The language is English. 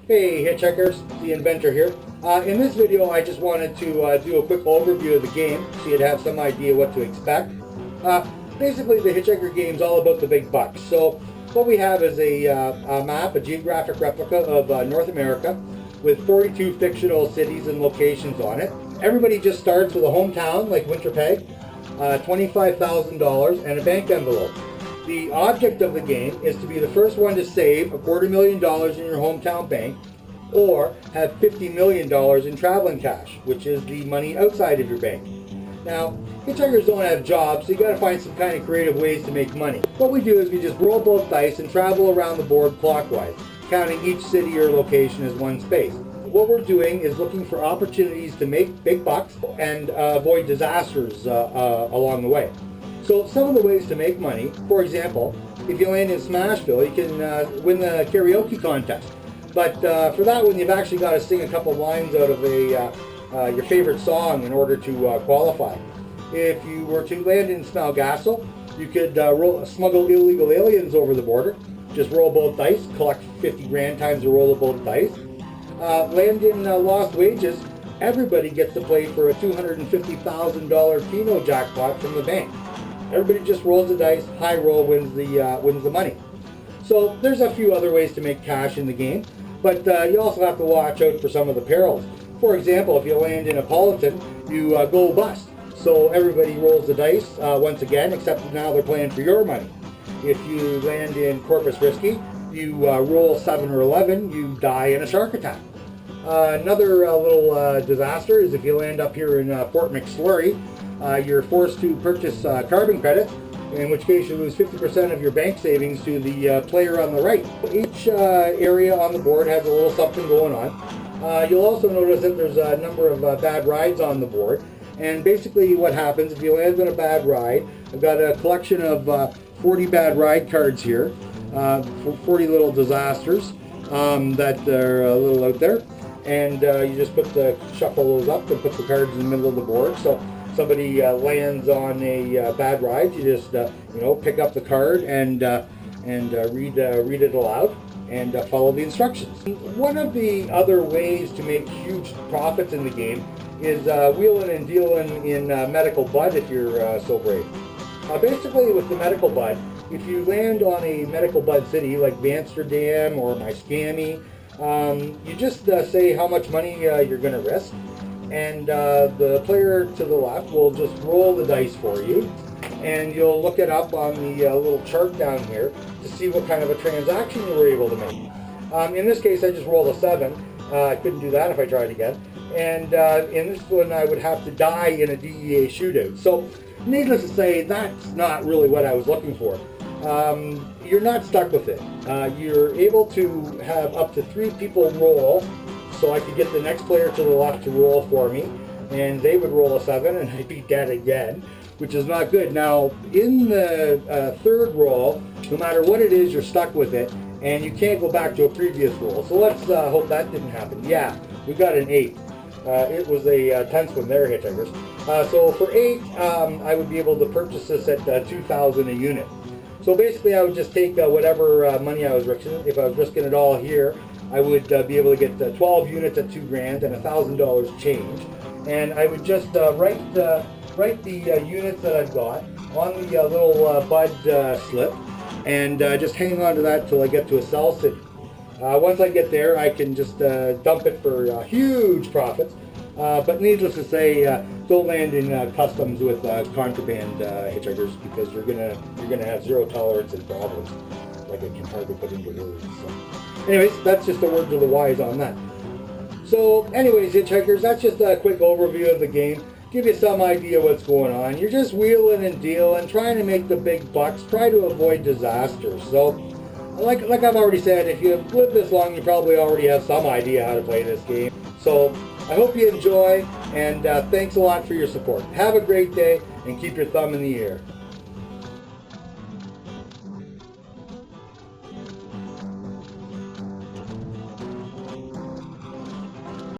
Hey Hitchikers, the inventor here. In this video I just wanted to do a quick overview of the game so you'd have some idea what to expect. Basically the Hitchiker game is all about the big bucks. So what we have is a map, a geographic replica of North America with 42 fictional cities and locations on it. Everybody just starts with a hometown like Winterpeg, $25,000 and a bank envelope. The object of the game is to be the first one to save $250,000 in your hometown bank or have $50 million in traveling cash, which is the money outside of your bank. Now, hitchhikers don't have jobs, so you got to find some kind of creative ways to make money. What we do is we just roll both dice and travel around the board clockwise, counting each city or location as one space. What we're doing is looking for opportunities to make big bucks and avoid disasters along the way. So some of the ways to make money, for example, if you land in Smashville, you can win the karaoke contest. But for that one, you've actually got to sing a couple lines out of your favorite song in order to qualify. If you were to land in Smalgassel, you could smuggle illegal aliens over the border. Just roll both dice, collect 50 grand times the roll of both dice. Land in Lost Wages, everybody gets to play for a $250,000 Keno jackpot from the bank. Everybody just rolls the dice, high roll wins the money. So there's a few other ways to make cash in the game, but you also have to watch out for some of the perils. For example, if you land in Appleton, you go bust. So everybody rolls the dice once again, except now they're playing for your money. If you land in Corpus Christi, you roll 7 or 11, you die in a shark attack. Another little disaster is if you land up here in Fort McSlurry, you're forced to purchase carbon credits, in which case you lose 50% of your bank savings to the player on the right. Each area on the board has a little something going on. You'll also notice that there's a number of bad rides on the board, and basically what happens if you land on a bad ride, I've got a collection of 40 bad ride cards here, 40 little disasters that are a little out there, and you just shuffle those up and put the cards in the middle of the board. So somebody lands on a bad ride, you just pick up the card and read it aloud and follow the instructions. One of the other ways to make huge profits in the game is wheeling and dealing in medical bud if you're so brave. Basically with the medical bud, if you land on a medical bud city like Amsterdam or Miami, you just say how much money you're going to risk, and the player to the left will just roll the dice for you, and you'll look it up on the little chart down here to see what kind of a transaction you were able to make. In this case I just rolled a 7. I couldn't do that if I tried again, and in this one I would have to die in a DEA shootout. So needless to say, that's not really what I was looking for. You're not stuck with it. You're able to have up to 3 people roll, so I could get the next player to the left to roll for me, and they would roll a 7 and I'd be dead again, which is not good. Now in the third roll, no matter what it is, you're stuck with it and you can't go back to a previous roll. So let's hope that didn't happen. Yeah, we got an 8. It was a tense one there, Hitchikers. So for 8, I would be able to purchase this at $2,000 a unit. So basically I would just take whatever money I was risking. If I was risking it all here, I would be able to get 12 units at $2 grand and $1,000 change. And I would just write the units that I've got on the little bud slip, and just hang on to that till I get to a sell city. Once I get there, I can just dump it for huge profits. But needless to say, don't land in customs with contraband hitchhikers, because you're gonna have zero tolerance and problems, like I can hardly put into words. So, anyways, that's just the words of the wise on that. So, anyways, hitchhikers, that's just a quick overview of the game. Give you some idea what's going on. You're just wheeling and dealing, trying to make the big bucks, try to avoid disasters. So, like I've already said, if you've lived this long, you probably already have some idea how to play this game. So I hope you enjoy, and thanks a lot for your support. Have a great day, and keep your thumb in the air.